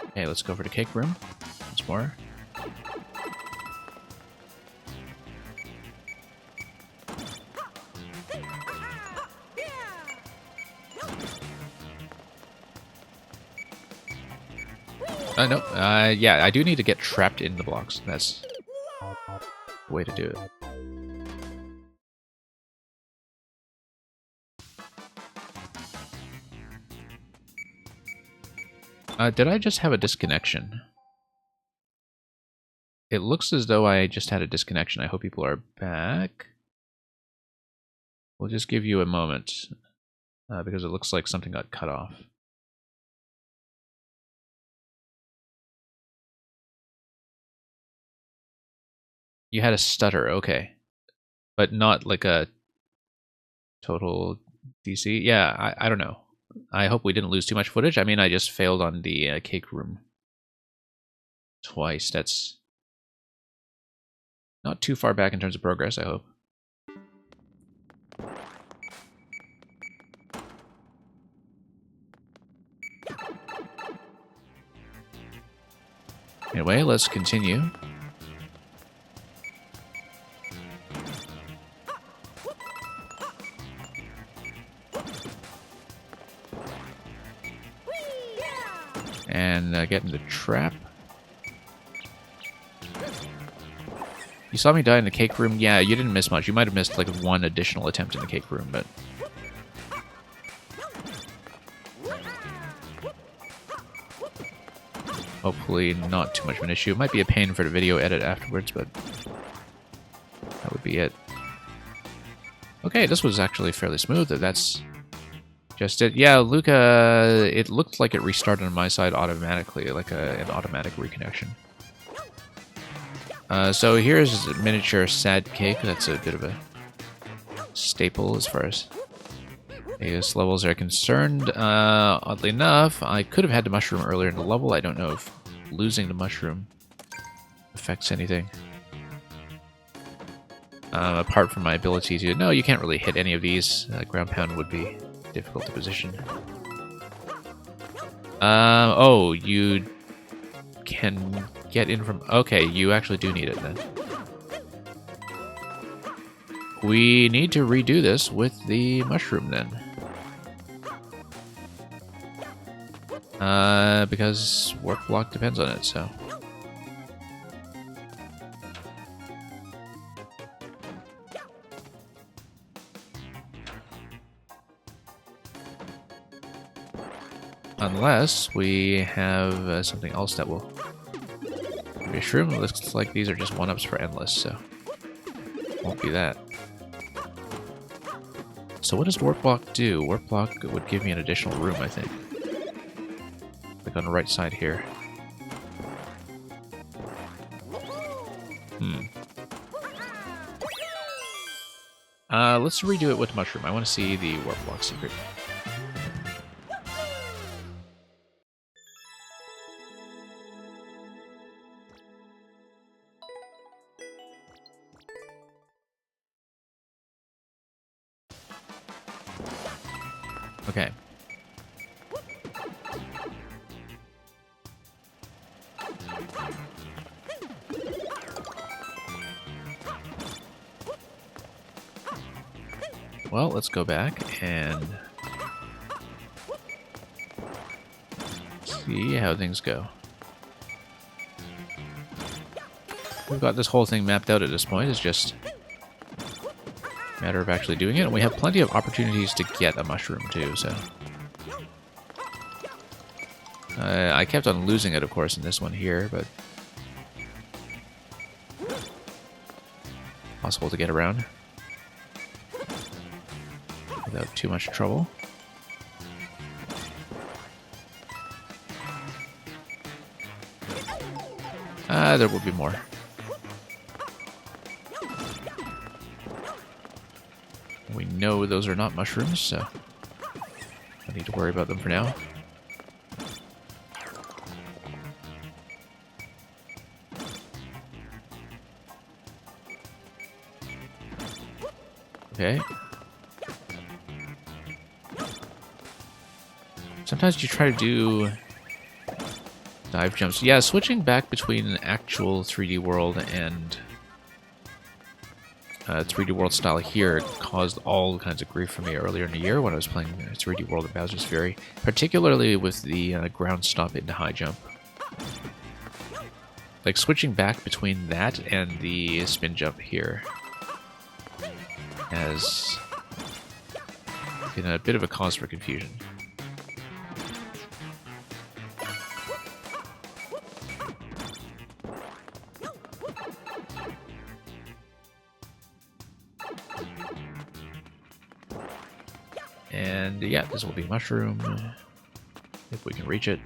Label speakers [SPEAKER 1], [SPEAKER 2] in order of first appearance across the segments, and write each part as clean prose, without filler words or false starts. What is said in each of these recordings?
[SPEAKER 1] Okay, let's go over to Cake Room once more. Nope. Yeah, I do need to get trapped in the blocks. That's the way to do it. Did I just have a disconnection? It looks as though I just had a disconnection. I hope people are back. We'll just give you a moment, because it looks like something got cut off. You had a stutter, okay. But not like a total DC? Yeah, I don't know. I hope we didn't lose too much footage. I mean, I just failed on the Cake Room twice. That's not too far back in terms of progress, I hope. Anyway, let's continue. And get in the trap. You saw me die in the Cake Room? Yeah, you didn't miss much. You might have missed like one additional attempt in the Cake Room, but... hopefully not too much of an issue. It might be a pain for the video edit afterwards, but... that would be it. Okay, this was actually fairly smooth. That's just it. Yeah, Luca, it looked like it restarted on my side automatically, like an automatic reconnection. So here's miniature sad cake. That's a bit of a staple as far as AOS levels are concerned. Oddly enough, I could have had the mushroom earlier in the level. I don't know if losing the mushroom affects anything. Apart from my ability to... no, you can't really hit any of these. Ground pound would be difficult to position. Oh, you can get in from... okay, you actually do need it then. We need to redo this with the mushroom then. Because work block depends on it, so... unless we have something else that will mushroom. It looks like these are just one-ups for endless, so won't be that. So what does warp block do? Warp block would give me an additional room, I think. Like on the right side here. Let's redo it with mushroom. I want to see the warp block secret. Okay. Well, let's go back and see how things go. We've got this whole thing mapped out at this point. It's just a matter of actually doing it. And we have plenty of opportunities to get a mushroom too, so... I kept on losing it, of course, in this one here, but... possible to get around without too much trouble. There will be more. We know those are not mushrooms, so I need to worry about them for now. Okay. Sometimes you try to do dive jumps. Yeah, switching back between an actual 3D world and 3D World style here caused all kinds of grief for me earlier in the year when I was playing 3D World of Bowser's Fury, particularly with the ground stop into high jump. Like switching back between that and the spin jump here has been a bit of a cause for confusion. And yeah, this will be mushroom, if we can reach it.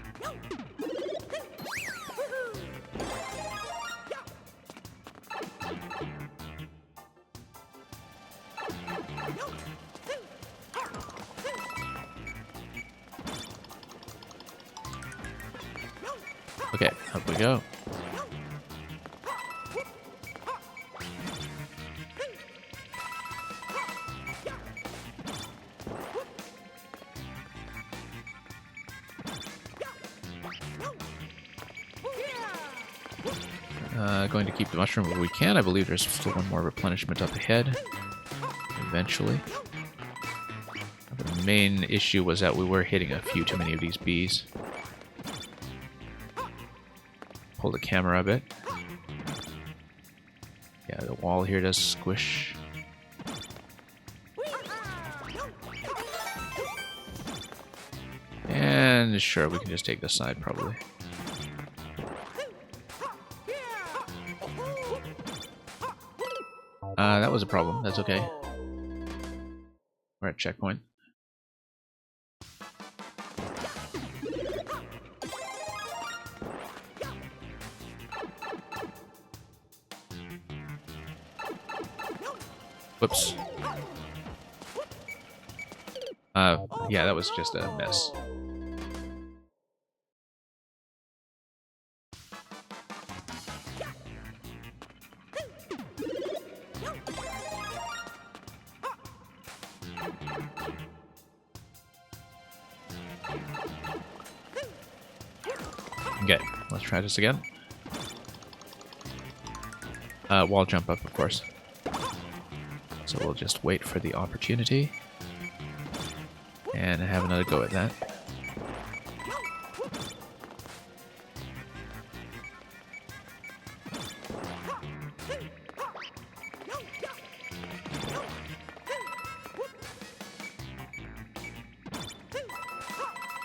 [SPEAKER 1] Okay, up we go. Going to keep the mushroom if we can. I believe there's still one more replenishment up ahead. Eventually. The main issue was that we were hitting a few too many of these bees. Pull the camera a bit. Yeah, the wall here does squish. And sure, we can just take this side probably. That was a problem. That's okay. We're at checkpoint. Whoops. Yeah, that was just a mess. Okay, let's try this again. Wall jump up, of course. So we'll just wait for the opportunity and have another go at that.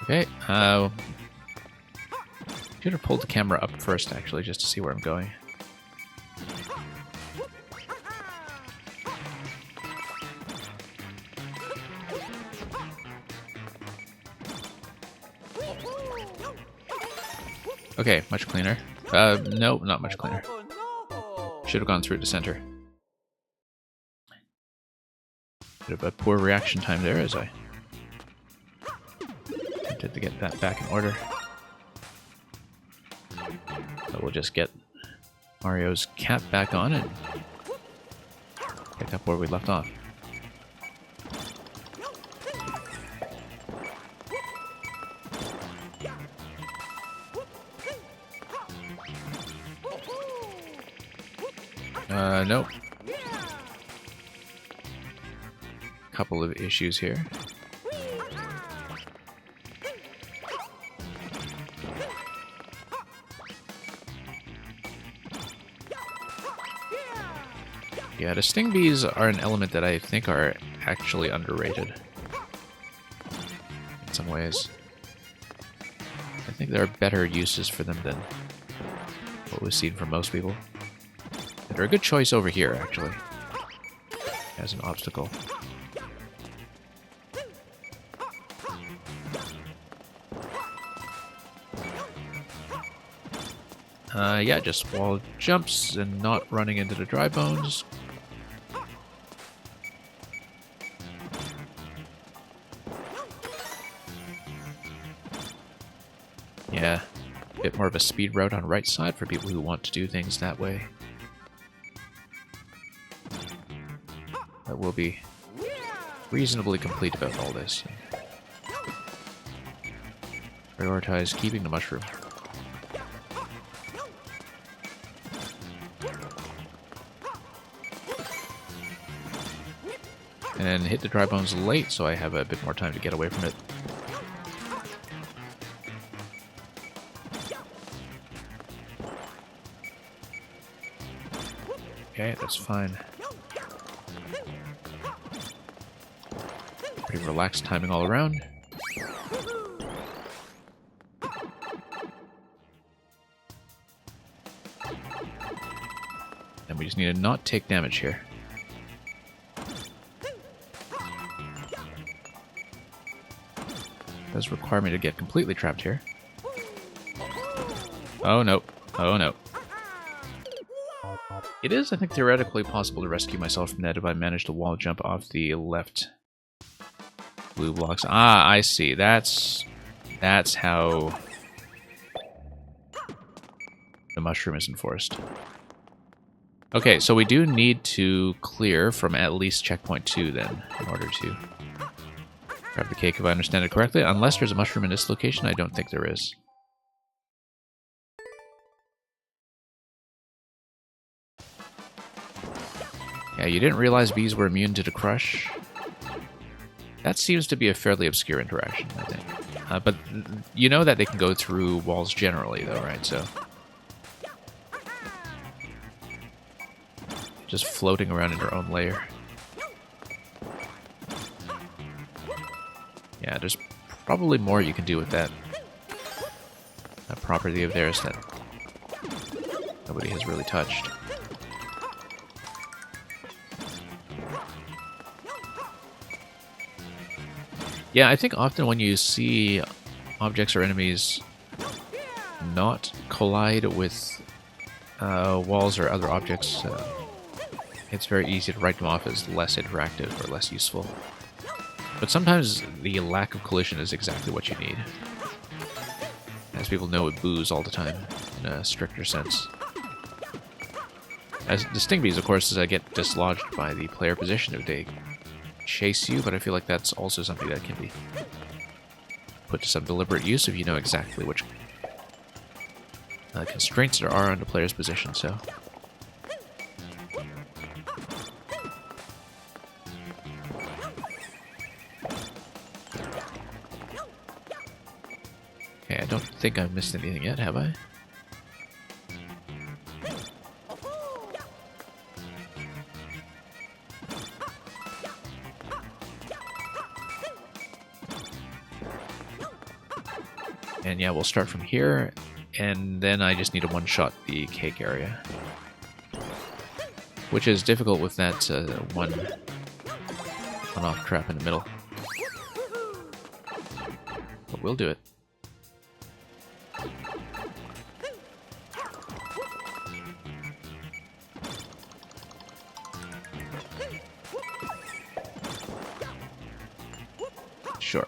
[SPEAKER 1] Okay, should have pulled the camera up first, actually, just to see where I'm going. Okay, much cleaner. No, not much cleaner. Should have gone through the center. Bit of a poor reaction time there as I attempted to get that back in order. So we'll just get Mario's cap back on and pick up where we left off. Nope. Couple of issues here. Yeah, the sting bees are an element that I think are actually underrated in some ways. I think there are better uses for them than what we've seen from most people. They're a good choice over here, actually, as an obstacle. Yeah, just wall jumps and not running into the dry bones. Yeah, a bit more of a speed route on right side for people who want to do things that way. That will be reasonably complete about all this. Prioritize keeping the mushroom. And hit the dry bones late, so I have a bit more time to get away from it. Okay, that's fine. Pretty relaxed timing all around. And we just need to not take damage here. Does require me to get completely trapped here. Oh no. Oh no. It is, I think, theoretically possible to rescue myself from that if I manage to wall jump off the left blue blocks. Ah, I see. That's how the mushroom is enforced. Okay, so we do need to clear from at least checkpoint 2 then, in order to grab the cake, if I understand it correctly. Unless there's a mushroom in this location, I don't think there is. Yeah, you didn't realize bees were immune to the crush? That seems to be a fairly obscure interaction, I think. But you know that they can go through walls generally, though, right? So just floating around in their own layer. Yeah, there's probably more you can do with that property of theirs that nobody has really touched. Yeah, I think often when you see objects or enemies not collide with walls or other objects, it's very easy to write them off as less interactive or less useful. But sometimes the lack of collision is exactly what you need. As people know with boos all the time, in a stricter sense. As the sting bees, of course, get dislodged by the player position if they chase you, but I feel like that's also something that can be put to some deliberate use if you know exactly which constraints there are on the player's position, so... Okay, I don't think I've missed anything yet, have I? And yeah, we'll start from here, and then I just need to one-shot the cake area. Which is difficult with that one-off trap in the middle. But we'll do it. Sure.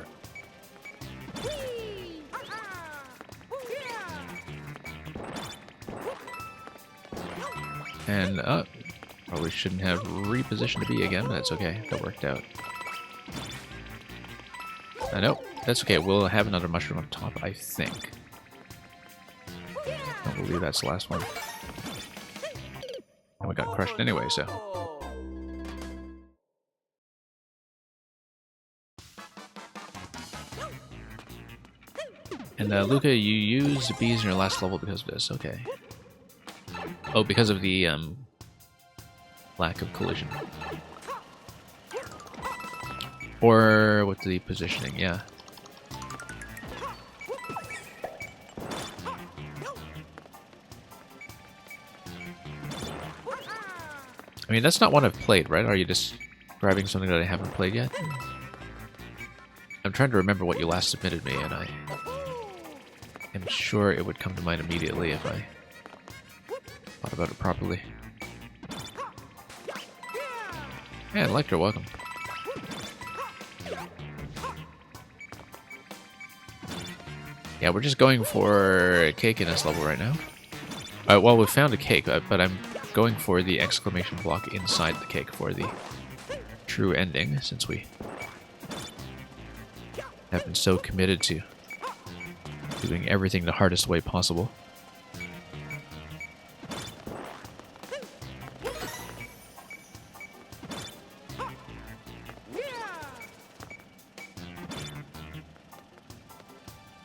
[SPEAKER 1] And, probably shouldn't have repositioned to B again, but that's okay. That worked out. Nope, that's okay. We'll have another mushroom up top, I think. I believe that's the last one. And we got crushed anyway, so... And, Luca, you used bees in your last level because of this. Okay. Oh, because of the, lack of collision. Or with the positioning, yeah. I mean, that's not one I've played, right? Are you just grabbing something that I haven't played yet? I'm trying to remember what you last submitted me, and I am sure it would come to mind immediately if I thought about it properly. Yeah, Electra, welcome. Yeah, we're just going for a cake in this level right now. Well, we found a cake, but I'm going for the exclamation block inside the cake for the true ending, since we have been so committed to Doing everything the hardest way possible.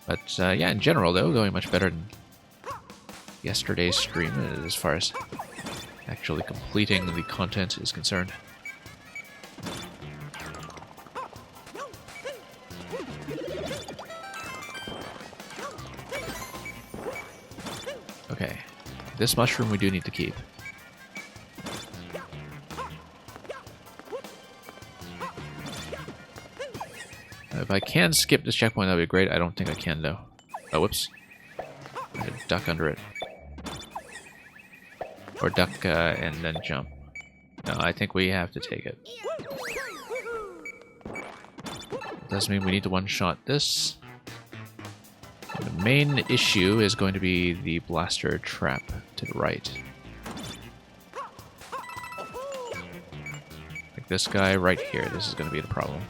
[SPEAKER 1] But yeah, in general though, going much better than yesterday's stream as far as actually completing the content is concerned. Okay, this mushroom we do need to keep. If I can skip this checkpoint, that would be great. I don't think I can, though. Oh, whoops. I had to duck under it. Or duck and then jump. No, I think we have to take it. Does mean we need to one-shot this. And the main issue is going to be the blaster trap to the right. Like this guy right here. This is going to be the problem.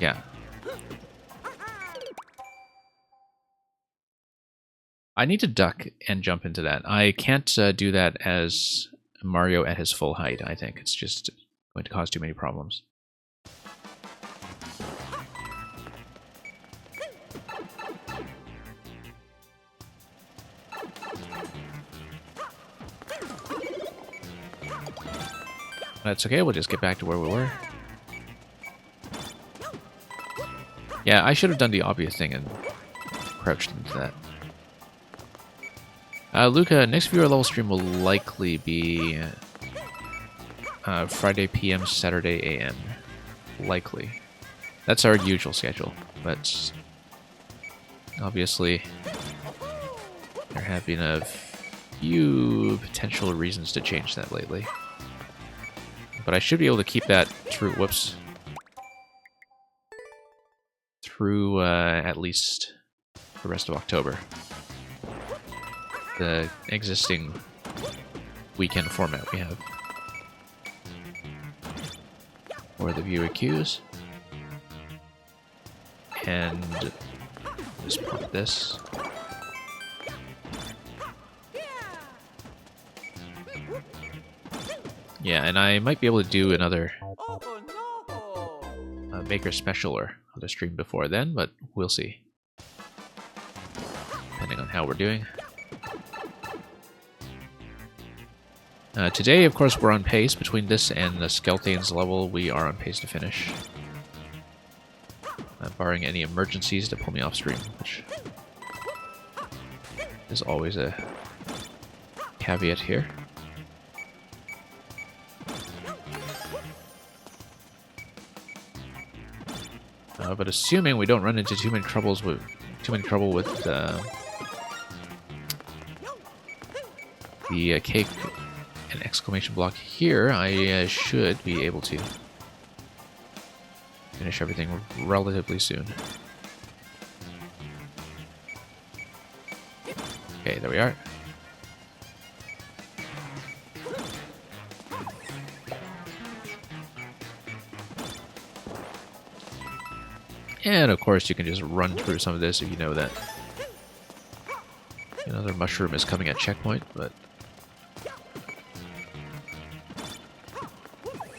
[SPEAKER 1] Yeah. I need to duck and jump into that. I can't do that as Mario at his full height, I think. It's just going to cause too many problems. That's okay, we'll just get back to where we were. Yeah, I should have done the obvious thing and crouched into that. Luca, next viewer level stream will likely be Friday PM, Saturday AM. Likely. That's our usual schedule, but obviously there have been a few potential reasons to change that lately. But I should be able to keep that through, whoops, through at least the rest of October. The existing weekend format we have. Or the viewer queues. And just pop this. Yeah, and I might be able to do another Maker Special or other stream before then, but we'll see. Depending on how we're doing. Today, of course, we're on pace. Between this and the Skelthians level, we are on pace to finish. Barring any emergencies to pull me off stream, which is always a caveat here. But assuming we don't run into too many trouble with the cake and exclamation block here, I should be able to finish everything relatively soon. Okay, there we are. And of course you can just run through some of this if you know that another mushroom is coming at checkpoint, but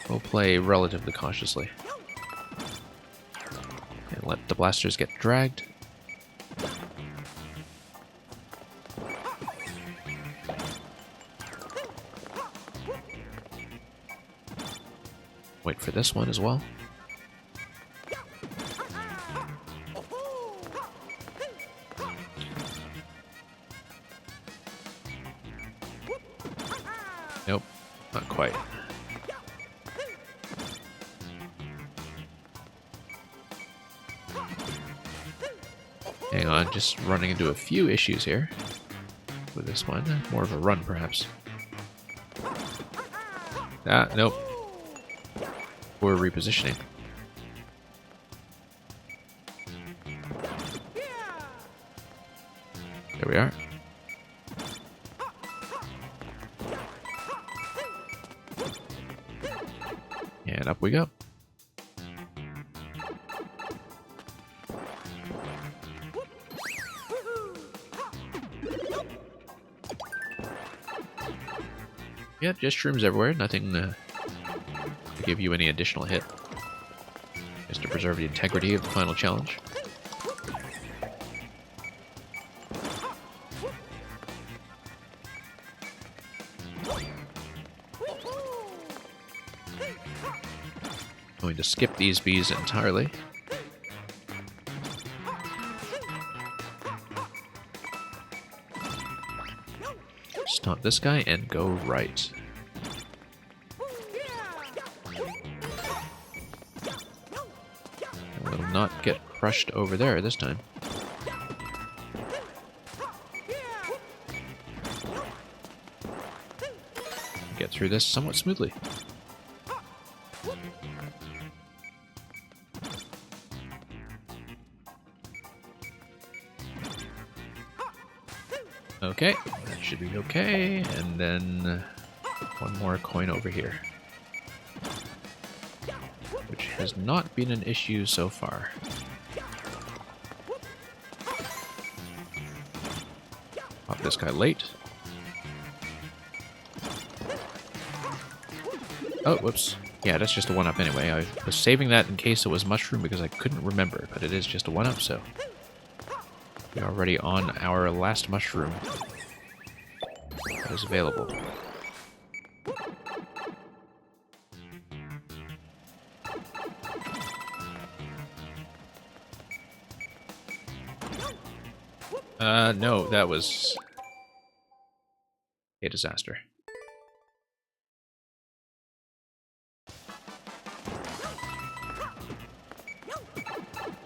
[SPEAKER 1] we'll play relatively cautiously. And let the blasters get dragged. Wait for this one as well. Nope, not quite. Hang on, just running into a few issues here with this one. More of a run, perhaps. Ah, nope. We're repositioning. There we are. And up we go. Yeah, just shrooms everywhere. Nothing to give you any additional hit. Just to preserve the integrity of the final challenge. Going to skip these bees entirely. Stomp this guy and go right. Will not get crushed over there this time. Get through this somewhat smoothly. Okay, that should be okay. And then one more coin over here, which has not been an issue so far. Pop this guy late. Oh, whoops. Yeah, that's just a 1-up anyway. I was saving that in case it was mushroom because I couldn't remember, but it is just a 1-up, so we're already on our last mushroom that is available. No, that was a disaster.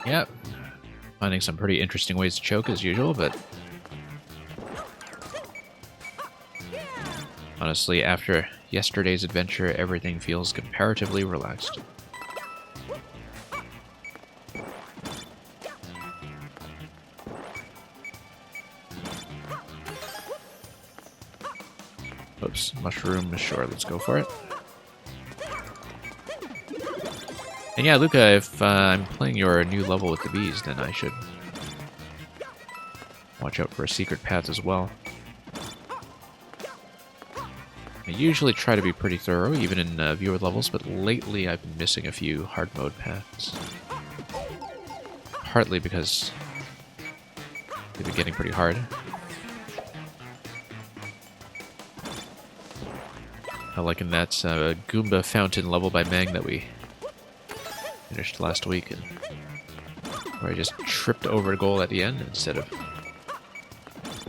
[SPEAKER 1] Yep. Finding some pretty interesting ways to choke as usual, but honestly, after yesterday's adventure, everything feels comparatively relaxed. Oops, mushroom, sure, let's go for it. And yeah, Luca, if I'm playing your new level with the bees, then I should watch out for a secret path as well. I usually try to be pretty thorough, even in viewer levels, but lately I've been missing a few hard mode paths. Partly because they've been getting pretty hard. Like in that Goomba fountain level by Mang that we finished last week, and where I just tripped over a goal at the end instead of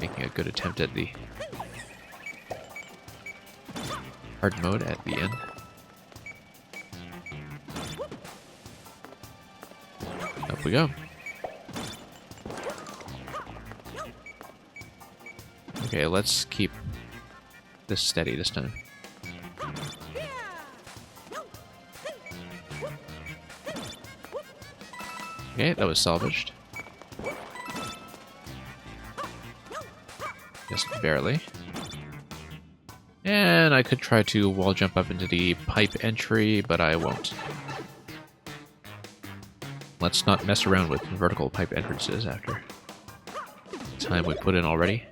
[SPEAKER 1] making a good attempt at the hard mode at the end. Up we go. Okay, let's keep this steady this time. Okay, that was salvaged. Just barely. And I could try to wall jump up into the pipe entry, but I won't. Let's not mess around with vertical pipe entrances after the time we put in already.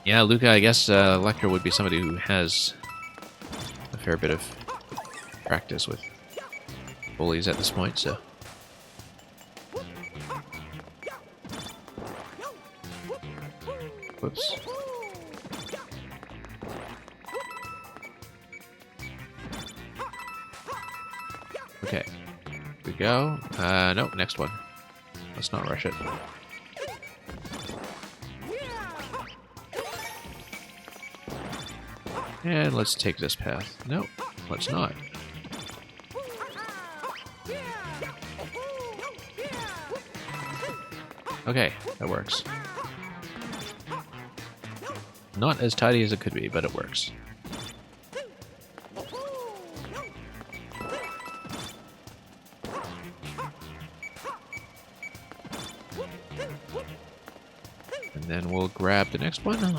[SPEAKER 1] Yeah, Luca, I guess Lecter would be somebody who has a fair bit of practice with bullies at this point, so. Whoops. Okay. Here we go. Nope, next one. Let's not rush it. And let's take this path. Nope, let's not. Okay, that works. Not as tidy as it could be, but it works. And then we'll grab the next one.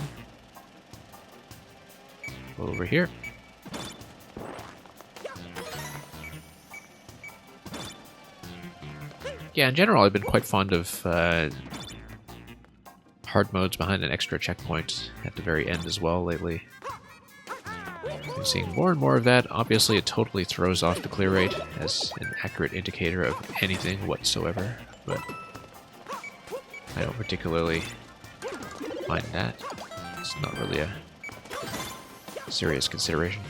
[SPEAKER 1] Over here. Yeah, in general, I've been quite fond of hard modes behind an extra checkpoint at the very end as well lately. I'm seeing more and more of that. Obviously, it totally throws off the clear rate as an accurate indicator of anything whatsoever, but I don't particularly mind that. It's not really a serious consideration.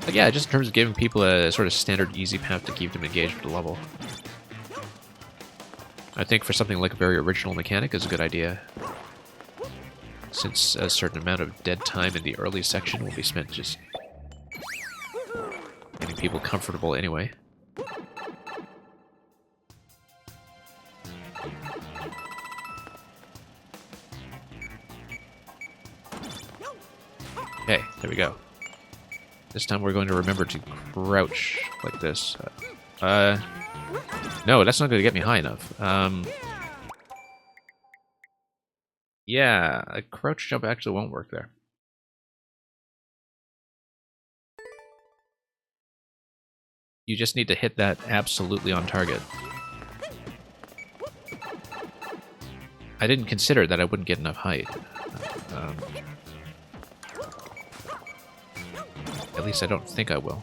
[SPEAKER 1] But yeah, just in terms of giving people a sort of standard easy path to keep them engaged with the level. I think for something like a very original mechanic is a good idea, since a certain amount of dead time in the early section will be spent just getting people comfortable anyway. Okay, there we go. This time we're going to remember to crouch like this. No, that's not going to get me high enough. Yeah, a crouch jump actually won't work there. You just need to hit that absolutely on target. I didn't consider that I wouldn't get enough height. At least I don't think I will.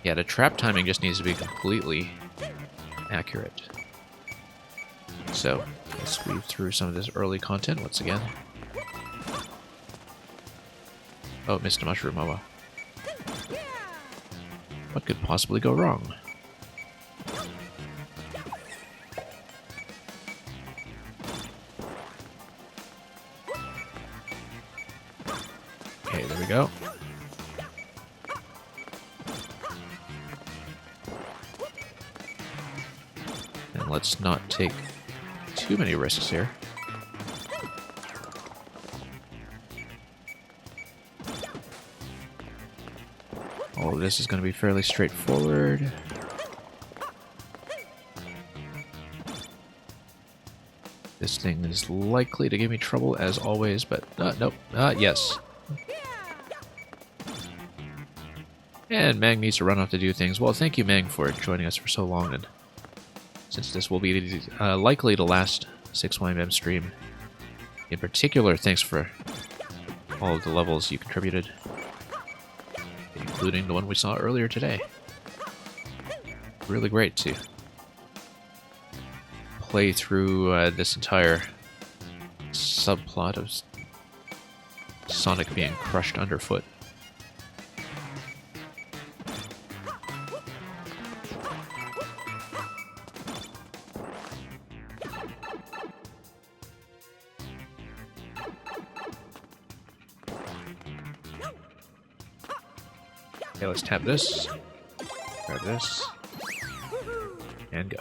[SPEAKER 1] Yeah, the trap timing just needs to be completely accurate. So, let's weave through some of this early content once again. Oh, missed a mushroom, oh well. What could possibly go wrong? Okay, there we go. And let's not take too many risks here. All of this is going to be fairly straightforward. This thing is likely to give me trouble as always, but nope. Yes. And Mang needs to run off to do things. Well, thank you, Mang, for joining us for so long. And since this will be likely the last 6YMM stream, in particular, thanks for all of the levels you contributed, including the one we saw earlier today. Really great to play through this entire subplot of Sonic being crushed underfoot. Okay, let's tap this, grab this, and go.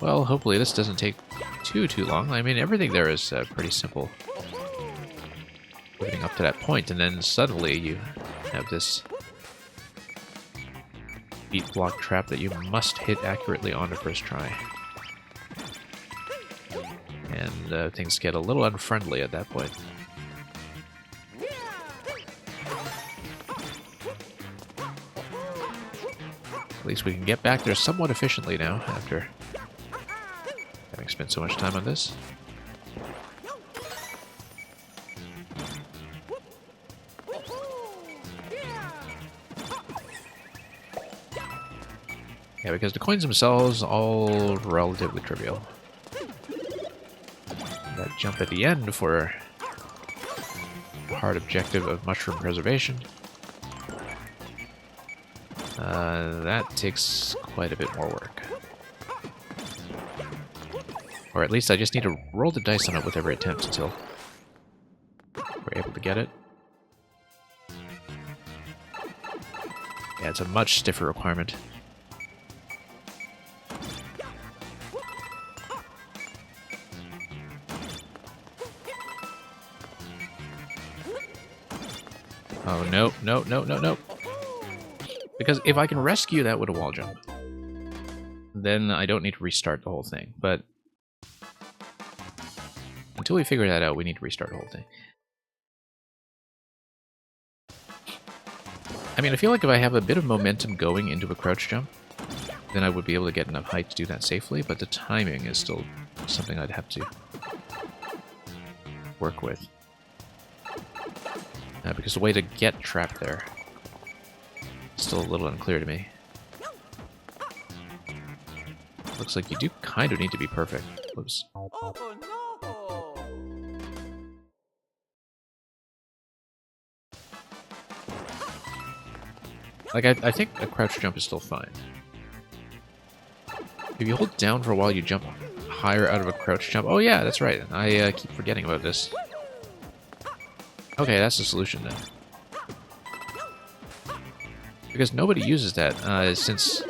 [SPEAKER 1] Well, hopefully this doesn't take too long. I mean, everything there is pretty simple. Getting up to that point, and then suddenly you have this beat block trap that you must hit accurately on the first try. And things get a little unfriendly at that point. At least we can get back there somewhat efficiently now after having spent so much time on this. Yeah, because the coins themselves all relatively trivial. That jump at the end for the hard objective of mushroom preservation. That takes quite a bit more work. Or at least I just need to roll the dice on it with every attempt until we're able to get it. Yeah, it's a much stiffer requirement. Oh, no, no, no, no, no. Because if I can rescue that with a wall jump, then I don't need to restart the whole thing. But until we figure that out, we need to restart the whole thing. I mean, I feel like if I have a bit of momentum going into a crouch jump, then I would be able to get enough height to do that safely, but the timing is still something I'd have to work with. Because the way to get trapped there is still a little unclear to me. Looks like you do kind of need to be perfect. Whoops.
[SPEAKER 2] Oh no!
[SPEAKER 1] Like, I think a crouch jump is still fine. If you hold down for a while, you jump higher out of a crouch jump. Oh yeah, that's right. I keep forgetting about this. Okay, that's the solution then. Because nobody uses that, since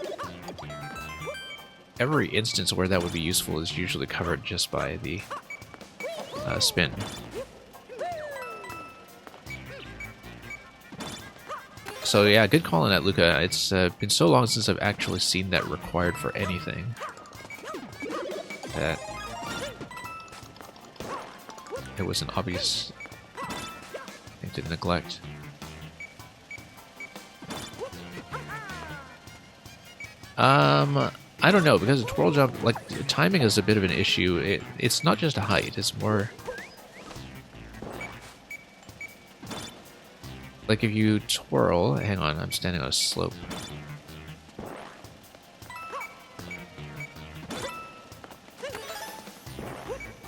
[SPEAKER 1] every instance where that would be useful is usually covered just by the spin. So yeah, good call on that, Luca. It's been so long since I've actually seen that required for anything that it was an obvious thing to neglect. I don't know, because a twirl jump, like, timing is a bit of an issue. It's not just a height, it's more... Like, if you twirl... Hang on, I'm standing on a slope.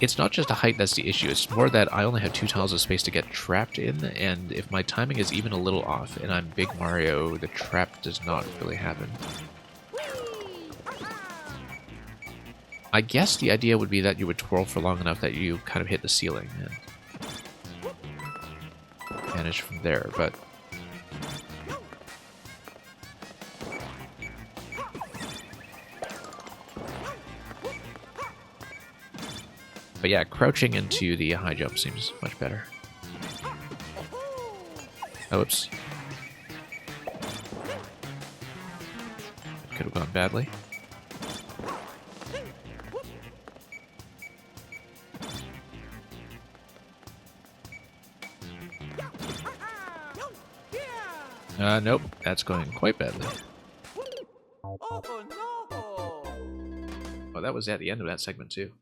[SPEAKER 1] It's not just a height that's the issue, it's more that I only have 2 tiles of space to get trapped in, and if my timing is even a little off, and I'm Big Mario, the trap does not really happen. I guess the idea would be that you would twirl for long enough that you kind of hit the ceiling and vanish from there, but... But yeah, crouching into the high jump seems much better. Oh, oops. Could have gone badly. Nope, that's going quite badly.
[SPEAKER 2] Oh no!
[SPEAKER 1] Oh, that was at the end of that segment too.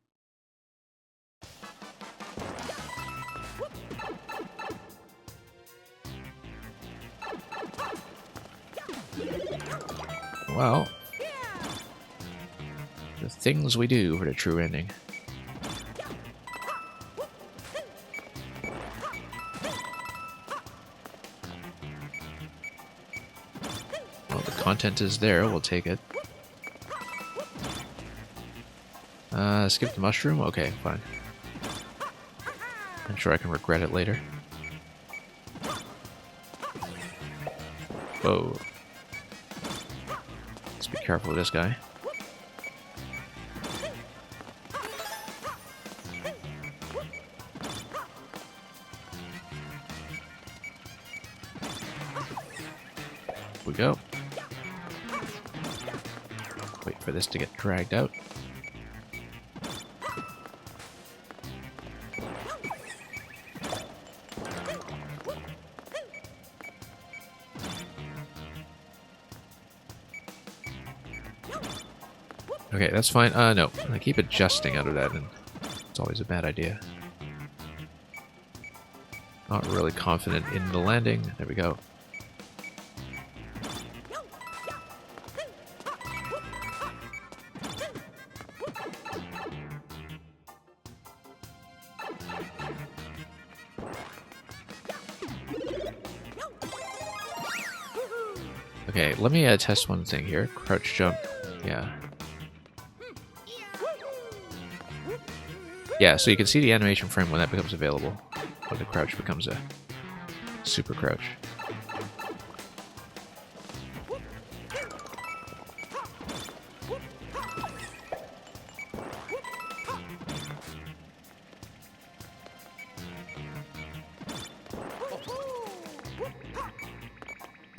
[SPEAKER 1] Well, the things we do for the true ending. Well, the content is there, we'll take it. Skip the mushroom? Okay, fine. I'm sure I can regret it later. Whoa. Let's be careful with this guy. Here we go. Wait for this to get dragged out. Okay, that's fine. No. I keep adjusting out of that, and it's always a bad idea. Not really confident in the landing. There we go. Okay, let me test one thing here. Crouch jump. Yeah. Yeah, so you can see the animation frame when that becomes available. When the crouch becomes a super crouch.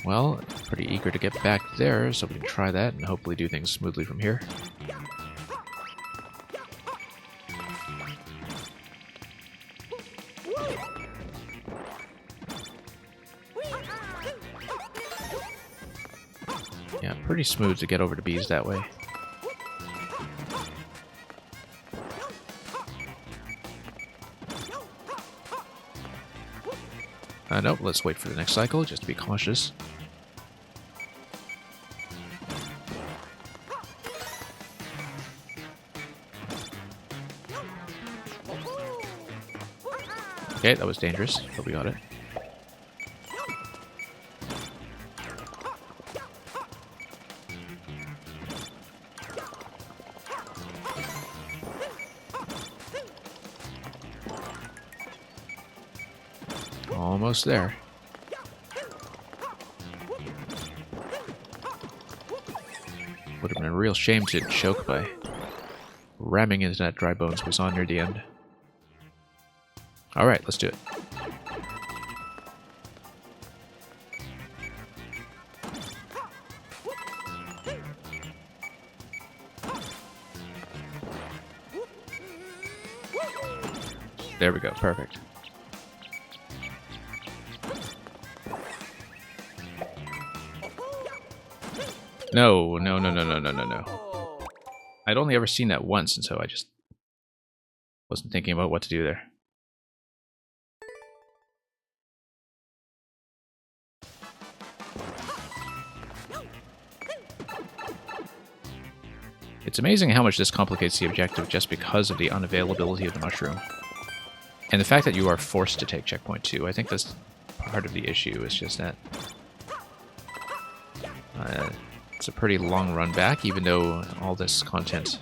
[SPEAKER 1] Well, pretty eager to get back there, so we can try that and hopefully do things smoothly from here. Yeah, pretty smooth to get over to B's that way. Nope, let's wait for the next cycle, just to be cautious. Okay, that was dangerous, but we got it. Almost there. Would have been a real shame to choke by ramming into that dry bones we saw near the end. Alright, let's do it. There we go, perfect. No, no, no, no, no, no, no, no. I'd only ever seen that once, and so I just wasn't thinking about what to do there. It's amazing how much this complicates the objective just because of the unavailability of the mushroom. And the fact that you are forced to take checkpoint 2. I think that's part of the issue, is just that it's a pretty long run back, even though all this content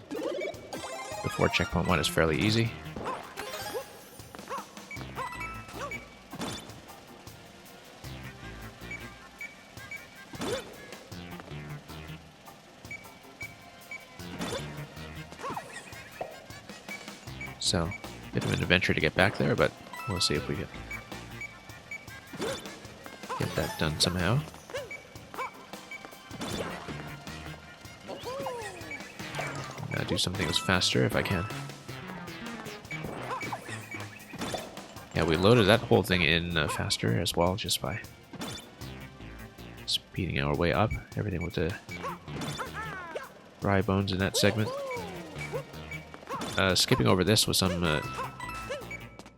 [SPEAKER 1] before checkpoint 1 is fairly easy. So, bit of an adventure to get back there, but we'll see if we get that done somehow. I'm gonna do something that's faster if I can. Yeah, we loaded that whole thing in faster as well, just by speeding our way up. Everything with the dry bones in that segment. Skipping over this with some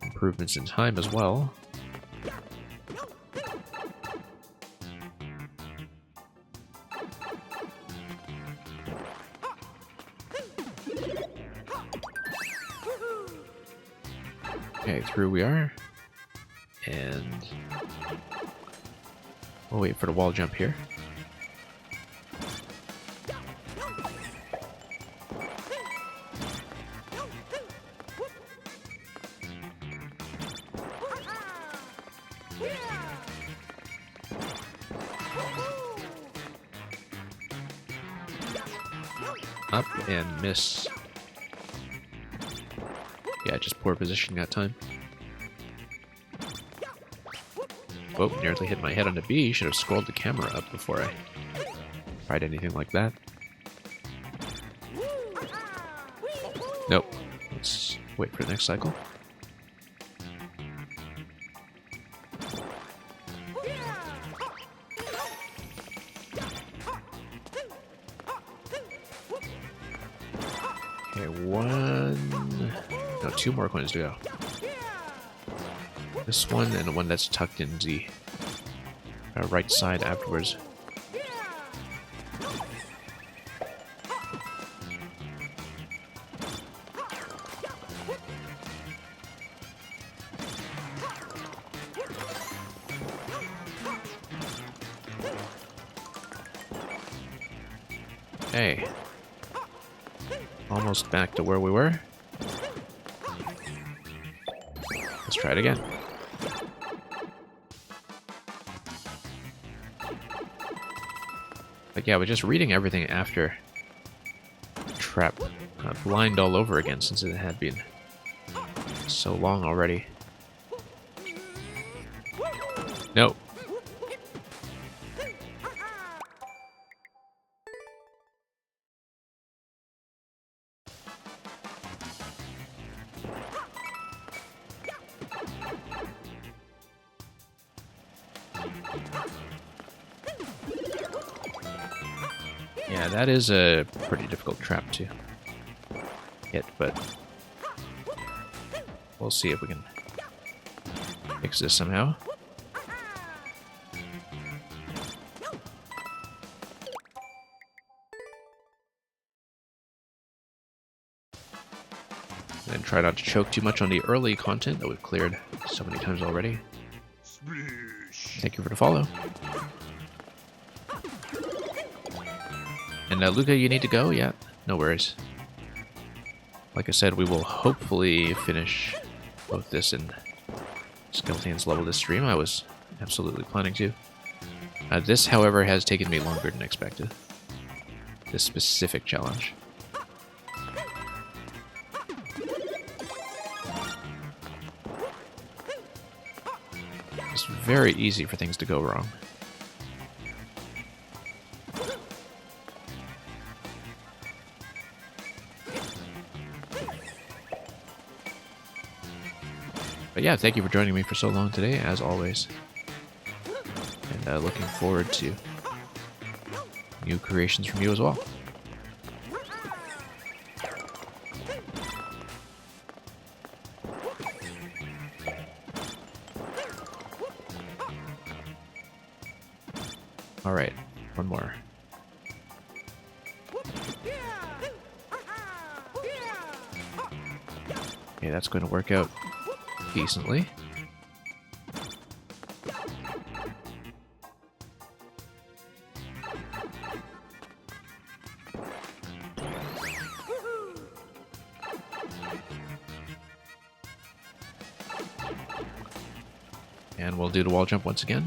[SPEAKER 1] improvements in time as well. Okay, through we are. And we'll wait for the wall jump here. Up and miss. Yeah, just poor positioning that time. Whoa, nearly hit my head on the B. Should have scrolled the camera up before I tried anything like that. Nope. Let's wait for the next cycle. Okay, two more coins to go. This one and the one that's tucked in the right side afterwards. Okay. Almost back to where we were. Let's try it again. But yeah, we're just reading everything after trap blind all over again, since it had been so long already. No. Yeah, that is a pretty difficult trap to hit, but we'll see if we can fix this somehow. And try not to choke too much on the early content that we've cleared so many times already. Thank you for the follow. And Luca, you need to go? Yeah, no worries. Like I said, we will hopefully finish both this and Skeletons level this stream. I was absolutely planning to. This, however, has taken me longer than expected. This specific challenge. It's very easy for things to go wrong. But yeah, thank you for joining me for so long today, as always. And looking forward to new creations from you as well. Alright, one more. Okay, that's going to work out decently. And we'll do the wall jump once again.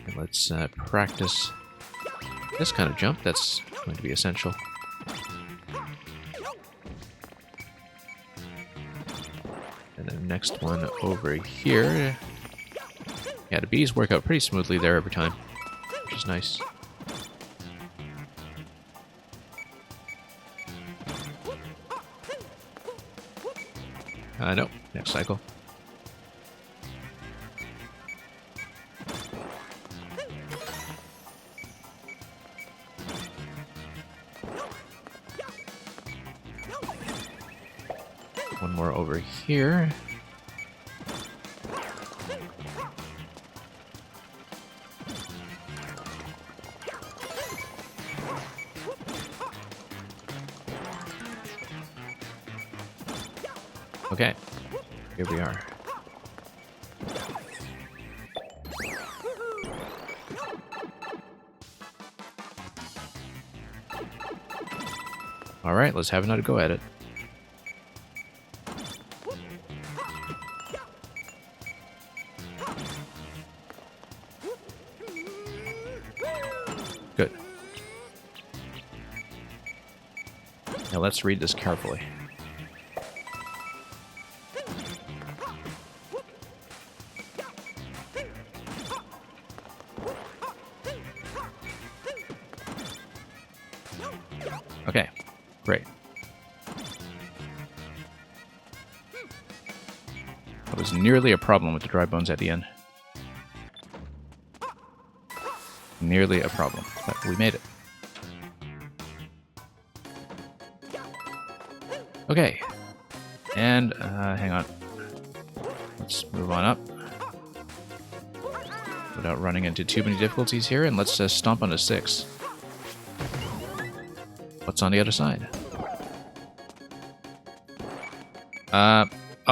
[SPEAKER 1] And let's practice this kind of jump. That's going to be essential. And the next one over here. Yeah, the bees work out pretty smoothly there every time, which is nice. No, next cycle. One more over here. Okay, here we are. All right, let's have another go at it. Good. Now let's read this carefully. Okay, great. That was nearly a problem with the dry bones at the end. Nearly a problem, but we made it. Okay, and hang on. Let's move on up without running into too many difficulties here, and let's stomp on a 6. What's on the other side?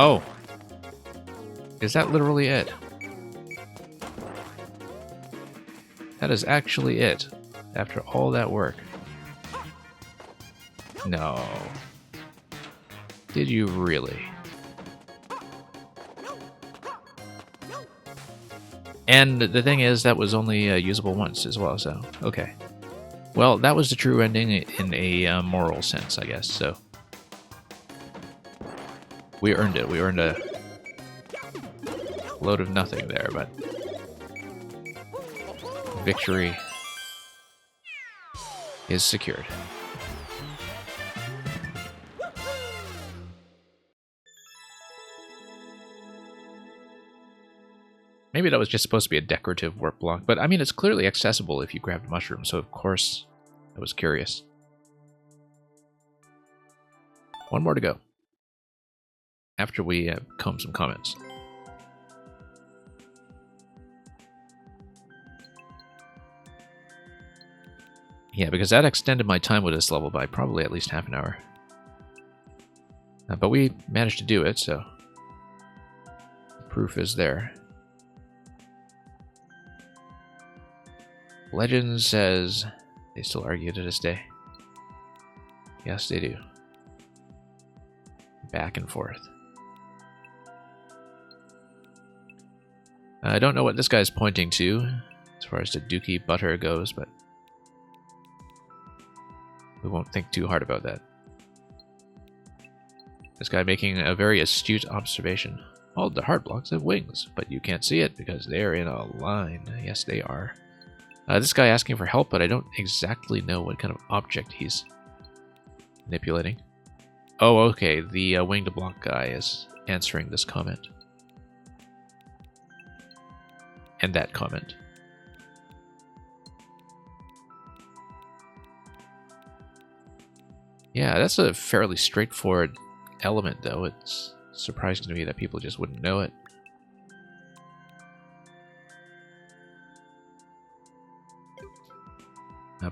[SPEAKER 1] Oh. Is that literally it? That is actually it, after all that work. No. Did you really? And the thing is, that was only usable once as well, so, okay. Well, that was the true ending in a moral sense, I guess, so. We earned it. We earned a load of nothing there, but victory is secured. Maybe that was just supposed to be a decorative warp block, but I mean, it's clearly accessible if you grabbed mushrooms, so of course I was curious. One more to go. After we comb some comments. Yeah, because that extended my time with this level by probably at least half an hour. But we managed to do it, so the proof is there. Legend says they still argue to this day. Yes, they do. Back and forth. I don't know what this guy's pointing to as far as the Dookie Butter goes, but we won't think too hard about that. This guy making a very astute observation. All the heart blocks have wings, but you can't see it because they're in a line. Yes, they are. This guy asking for help, but I don't exactly know what kind of object he's manipulating. Oh, okay, the winged block guy is answering this comment. And that comment. Yeah, that's a fairly straightforward element, though. It's surprising to me that people just wouldn't know it.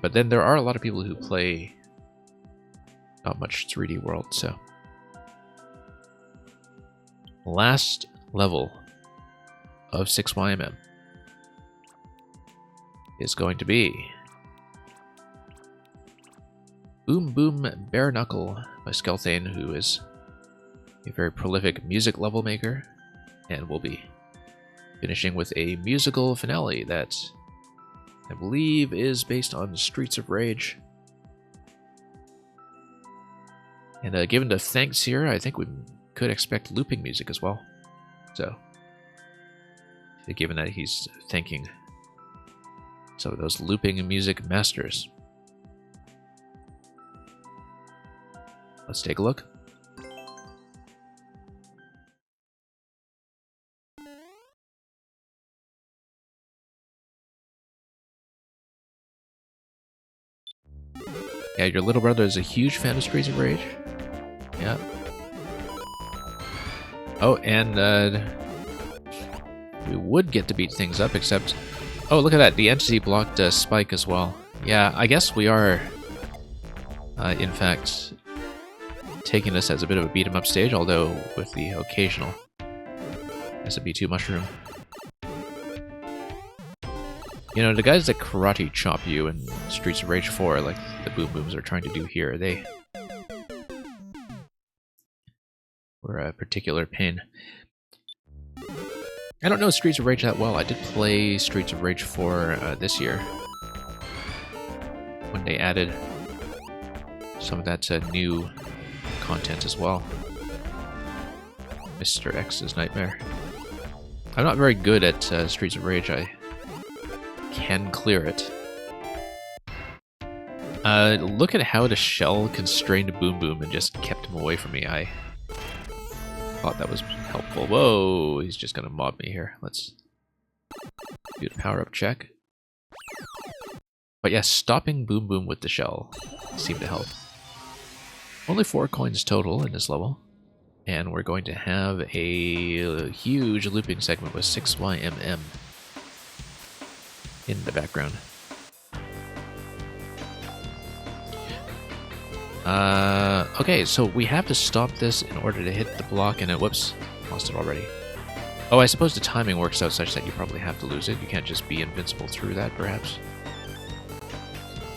[SPEAKER 1] But then there are a lot of people who play not much 3D World, so. Last level of 6YMM is going to be Boom Boom Bare Knuckle by Skelthane, who is a very prolific music level maker, and will be finishing with a musical finale that I believe is based on Streets of Rage. And given the thanks here, I think we could expect looping music as well. So, given that he's thanking some of those looping music masters. Let's take a look. Yeah, your little brother is a huge fan of Streets of Rage. Yeah. Oh, and we would get to beat things up, except... Oh, look at that. The entity blocked Spike as well. Yeah, I guess we are, in fact, taking this as a bit of a beat-em-up stage, although with the occasional SMB2 mushroom. You know, the guys that karate chop you in Streets of Rage 4, like the Boom Booms are trying to do here, they were a particular pain. I don't know Streets of Rage that well. I did play Streets of Rage 4 this year, when they added some of that new content as well. Mr. X's Nightmare. I'm not very good at Streets of Rage. I can clear it. Look at how the shell constrained Boom Boom and just kept him away from me. I thought that was helpful. Whoa, he's just gonna mob me here. Let's do the power-up check. But yeah, stopping Boom Boom with the shell seemed to help. Only 4 coins total in this level. And we're going to have a huge looping segment with 6YMM in the background. Okay, so we have to stop this in order to hit the block, and it, whoops, lost it already. Oh, I suppose the timing works out such that you probably have to lose it. You can't just be invincible through that, perhaps.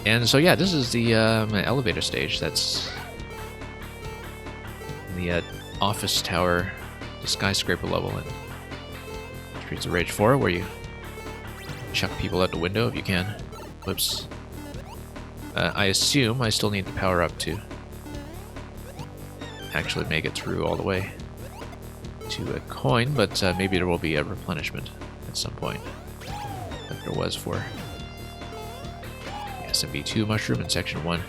[SPEAKER 1] And so yeah, this is the elevator stage. That's the office tower, the skyscraper level in Streets of Rage 4, where you chuck people out the window if you can. Whoops. I assume I still need to power up to actually make it through all the way to a coin, but maybe there will be a replenishment at some point, like there was for SMB2 mushroom in section 1.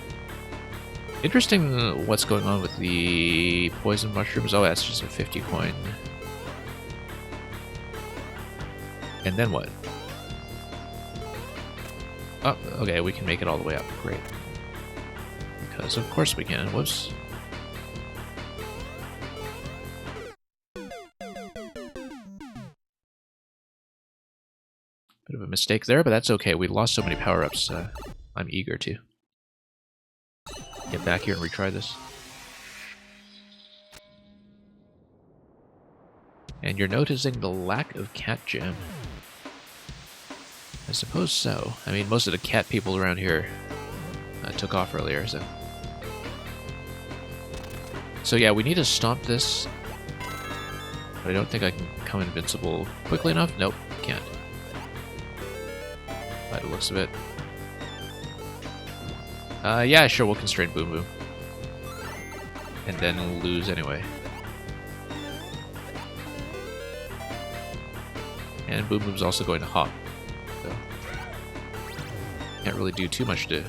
[SPEAKER 1] Interesting what's going on with the poison mushrooms. Oh, that's just a 50 coin. And then what? Oh, okay, we can make it all the way up. Great. Because of course we can. Whoops. Bit of a mistake there, but that's okay. We lost so many power-ups. I'm eager to get back here and retry this. And you're noticing the lack of cat jam. I suppose so. I mean, most of the cat people around here took off earlier, so... So yeah, we need to stomp this. But I don't think I can become invincible quickly enough. Nope, can't. By the looks of it. Yeah, sure, we'll constrain Boom Boom. And then lose anyway. And Boom Boom's also going to hop. So can't really do too much to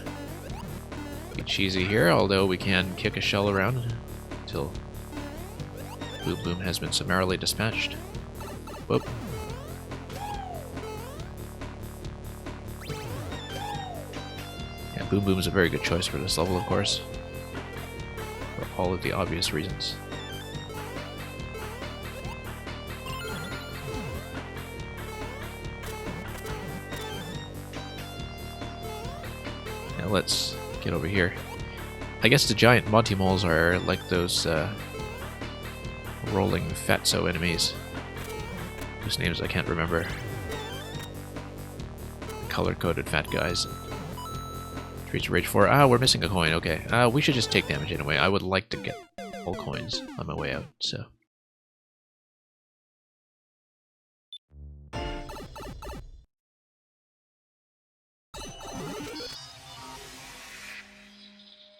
[SPEAKER 1] be cheesy here, although we can kick a shell around until Boom Boom has been summarily dispatched. Whoop. Yeah, Boom Boom is a very good choice for this level, of course. For all of the obvious reasons. Now let's get over here. I guess the giant Monty Moles are like those rolling fatso enemies, whose names I can't remember. Color-coded fat guys. Streets of Rage 4. Ah, we're missing a coin. Okay. We should just take damage anyway. I would like to get all coins on my way out, so...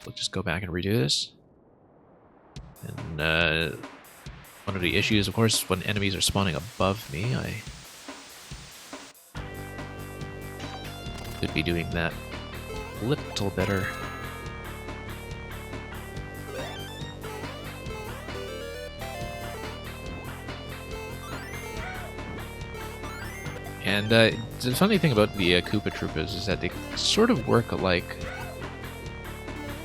[SPEAKER 1] We'll just go back and redo this. And, one of the issues, of course, when enemies are spawning above me, I could be doing that a little better. And the funny thing about the Koopa Troopas is that they sort of work like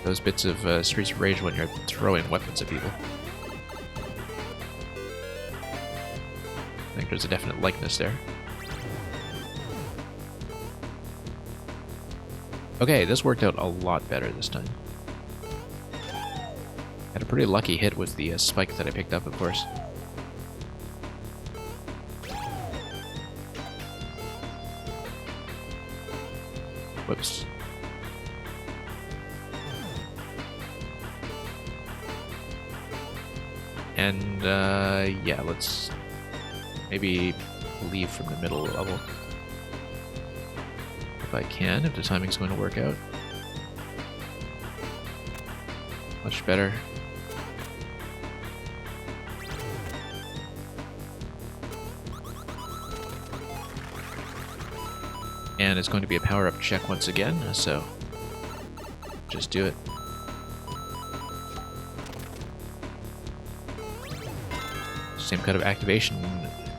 [SPEAKER 1] those bits of Streets of Rage when you're throwing weapons at people. I think there's a definite likeness there. Okay, this worked out a lot better this time. Had a pretty lucky hit with the spike that I picked up, of course. Whoops. And, yeah, let's maybe leave from the middle level. If I can, if the timing's going to work out. Much better. And it's going to be a power-up check once again, so just do it. Same kind of activation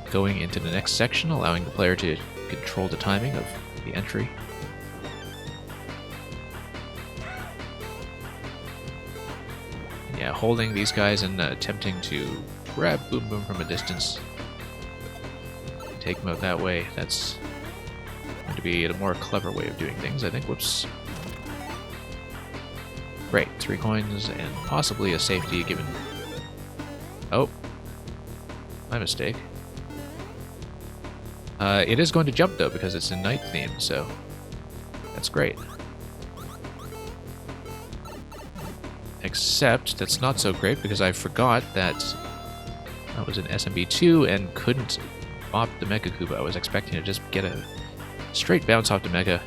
[SPEAKER 1] going into the next section, allowing the player to control the timing of the entry. Yeah, holding these guys and attempting to grab Boom Boom from a distance. Take them out that way. That's going to be a more clever way of doing things, I think. Whoops. Great, 3 coins and possibly a safety given... Oh. My mistake. It is going to jump though because it's a night theme, so that's great. Except that's not so great because I forgot that I was in SMB2 and couldn't bop the Mega Koopa. I was expecting to just get a straight bounce off the Mega,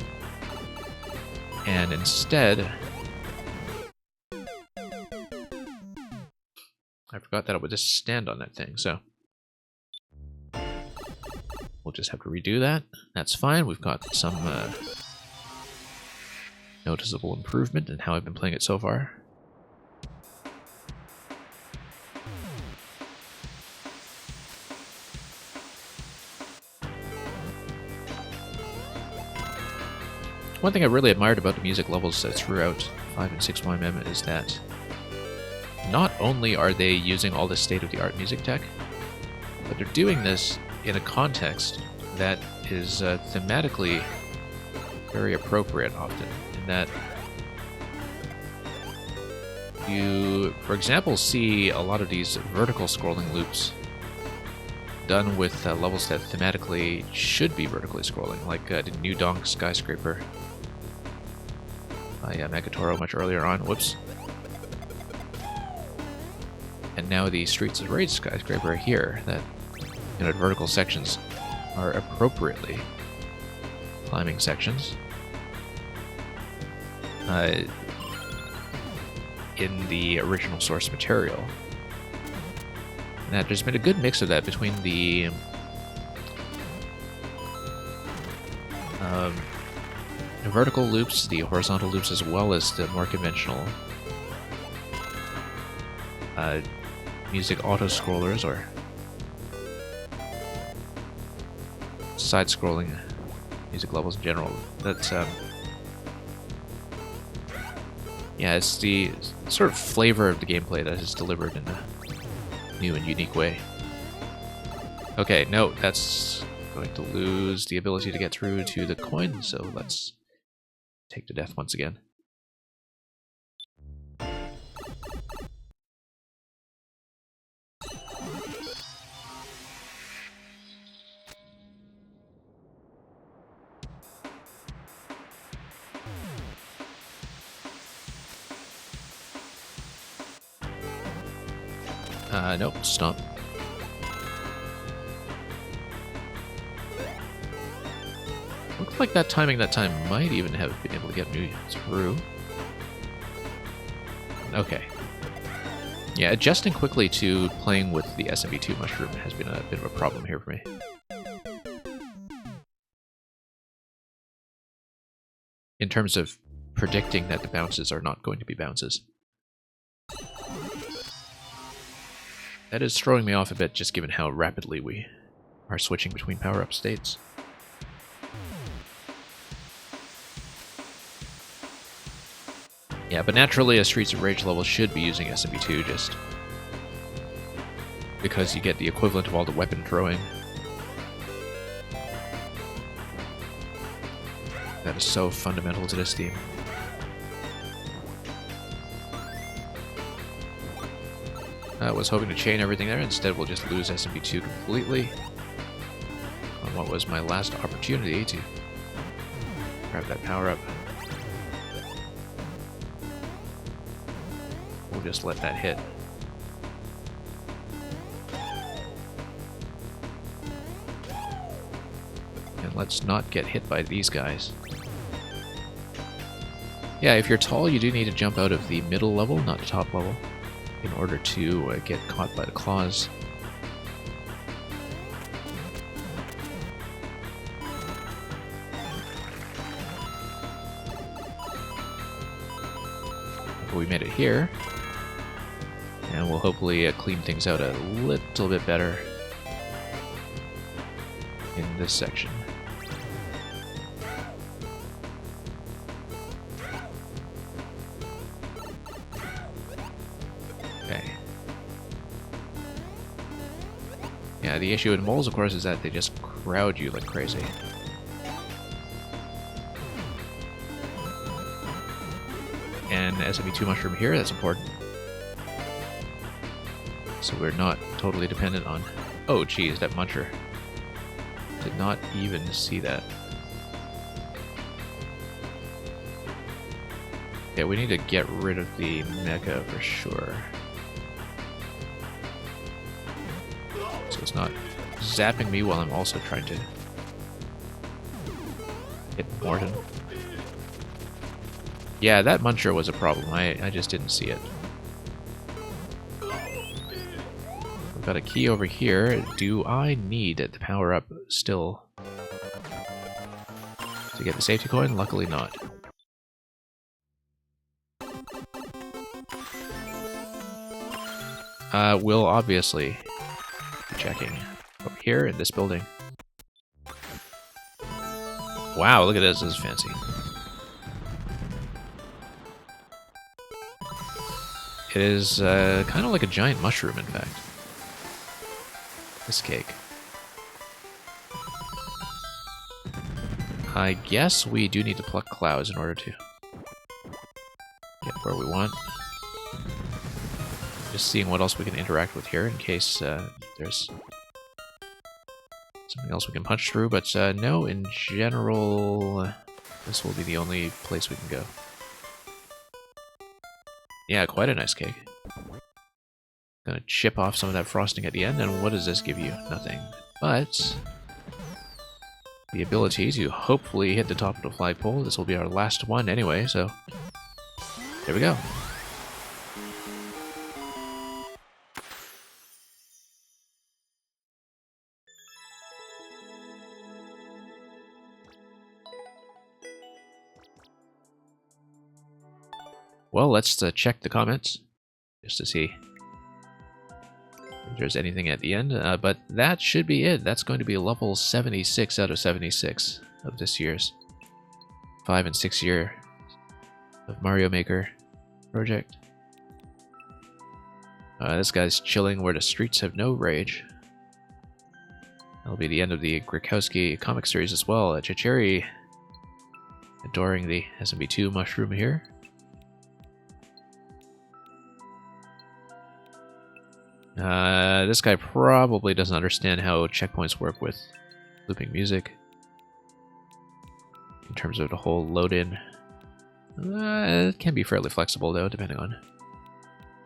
[SPEAKER 1] and instead I forgot that I would just stand on that thing, so we'll just have to redo that. That's fine. We've got some noticeable improvement in how I've been playing it so far. One thing I really admired about the music levels throughout 5 and 6YMM is that not only are they using all this state-of-the-art music tech, but they're doing this in a context that is thematically very appropriate often, in that you, for example, see a lot of these vertical scrolling loops done with levels that thematically should be vertically scrolling, like the New Donk Skyscraper by Megatoro much earlier on. Whoops. And now the Streets of Rage Skyscraper here, that vertical sections are appropriately climbing sections. In the original source material. And that there's been a good mix of that between the vertical loops, the horizontal loops, as well as the more conventional music auto-scrollers or side-scrolling music levels in general. That's yeah, it's the sort of flavor of the gameplay that is delivered in a new and unique way. Okay, no, that's going to lose the ability to get through to the coin, so let's take the death once again. Nope, stomp. Looks like that timing that time might even have been able to get me through. Okay. Yeah, adjusting quickly to playing with the SMB2 mushroom has been a bit of a problem here for me. In terms of predicting that the bounces are not going to be bounces. That is throwing me off a bit, just given how rapidly we are switching between power-up states. Yeah, but naturally a Streets of Rage level should be using SMB2 just because you get the equivalent of all the weapon throwing. That is so fundamental to this theme. I was hoping to chain everything there, instead we'll just lose SMB2 completely on what was my last opportunity to grab that power up. We'll just let that hit. And let's not get hit by these guys. Yeah, if you're tall, you do need to jump out of the middle level, not the top level, in order to get caught by the claws. But we made it here, and we'll hopefully clean things out a little bit better in this section. Yeah, the issue in moles, of course, is that they just crowd you like crazy. And SMB2 mushroom here, that's important. So we're not totally dependent on... Oh, geez, that muncher. Did not even see that. Yeah, we need to get rid of the mecha for sure. So it's not zapping me while I'm also trying to hit Mordin. Yeah, that muncher was a problem. I just didn't see it. We've got a key over here. Do I need the power up still to get the safety coin? Luckily not. we'll obviously be checking over here in this building. Wow, look at this. This is fancy. It is kind of like a giant mushroom, in fact. This cake. I guess we do need to pluck clouds in order to get where we want. Just seeing what else we can interact with here in case there's something else we can punch through, but no, in general, this will be the only place we can go. Yeah, quite a nice cake. Gonna chip off some of that frosting at the end, and what does this give you? Nothing. But the ability to hopefully hit the top of the flagpole. This will be our last one anyway, so there we go. Well, let's check the comments, just to see if there's anything at the end, but that should be it. That's going to be level 76 out of 76 of this year's 5 and 6 year of Mario Maker project. This guy's chilling where the streets have no rage. That'll be the end of the Grikowski comic series as well. Chichiri adoring the SMB2 mushroom here. This guy probably doesn't understand how checkpoints work with looping music. In terms of the whole load-in. It can be fairly flexible though, depending on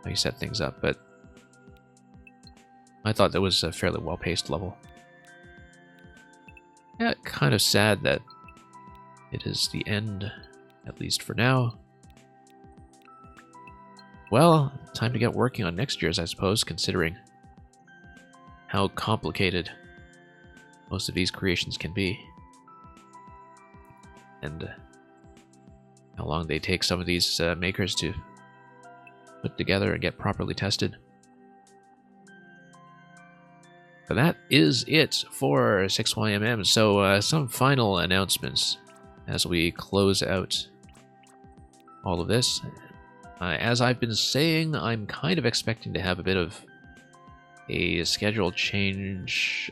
[SPEAKER 1] how you set things up, but I thought that was a fairly well-paced level. Yeah, kind of sad that it is the end, at least for now. Well, time to get working on next year's, I suppose, considering how complicated most of these creations can be. And how long they take some of these makers to put together and get properly tested. But that is it for 6YMM. So some final announcements as we close out all of this. As I've been saying, I'm kind of expecting to have a bit of a schedule change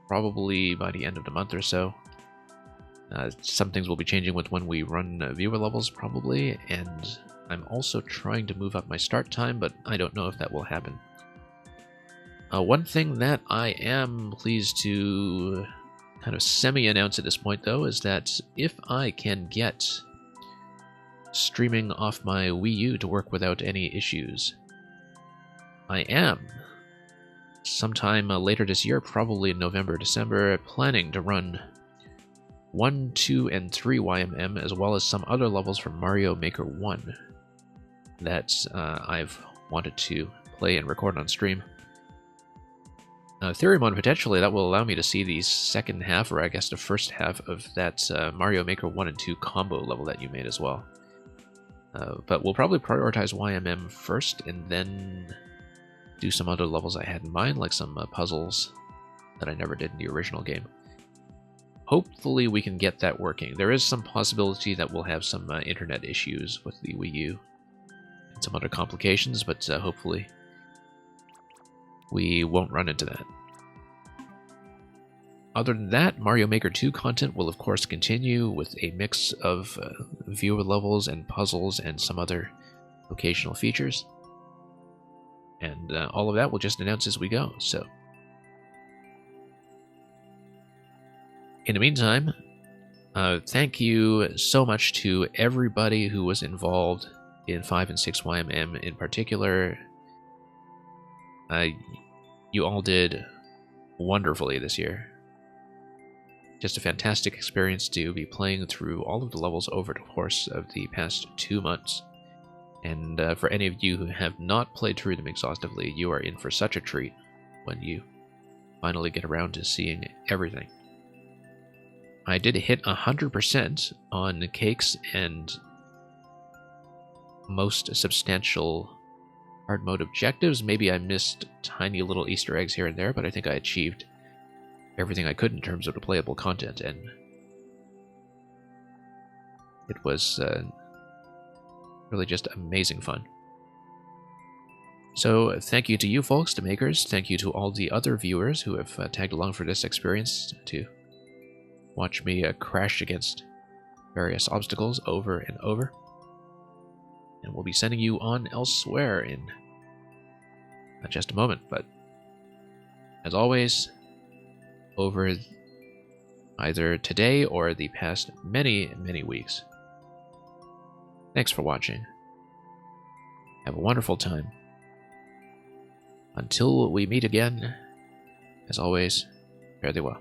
[SPEAKER 1] probably by the end of the month or so. Some things will be changing with when we run viewer levels probably, and I'm also trying to move up my start time, but I don't know if that will happen. One thing that I am pleased to kind of semi-announce at this point though is that if I can get streaming off my Wii U to work without any issues, I am sometime later this year, probably in November, December, planning to run 1, 2, and 3 YMM, as well as some other levels from Mario Maker 1 that I've wanted to play and record on stream. Theoremon, potentially, that will allow me to see the second half, or I guess the first half of that Mario Maker 1 and 2 combo level that you made as well. But we'll probably prioritize YMM first, and then do some other levels I had in mind, like some puzzles that I never did in the original game. Hopefully we can get that working. There is some possibility that we'll have some internet issues with the Wii U and some other complications, but hopefully we won't run into that. Other than that, Mario Maker 2 content will of course continue with a mix of viewer levels and puzzles and some other occasional features. And all of that we'll just announce as we go, so. In the meantime, thank you so much to everybody who was involved in 5 and 6 YMM in particular. You all did wonderfully this year. Just a fantastic experience to be playing through all of the levels over the course of the past 2 months. And for any of you who have not played through them exhaustively, you are in for such a treat when you finally get around to seeing everything. I did hit 100% on cakes and most substantial hard mode objectives. Maybe I missed tiny little Easter eggs here and there, but I think I achieved everything I could in terms of the playable content, and it was really just amazing fun. So thank you to you folks, to makers. Thank you to all the other viewers who have tagged along for this experience to watch me crash against various obstacles over and over. And we'll be sending you on elsewhere in just a moment. But as always, over either today or the past many, many weeks, thanks for watching. Have a wonderful time. Until we meet again, as always, fare thee well.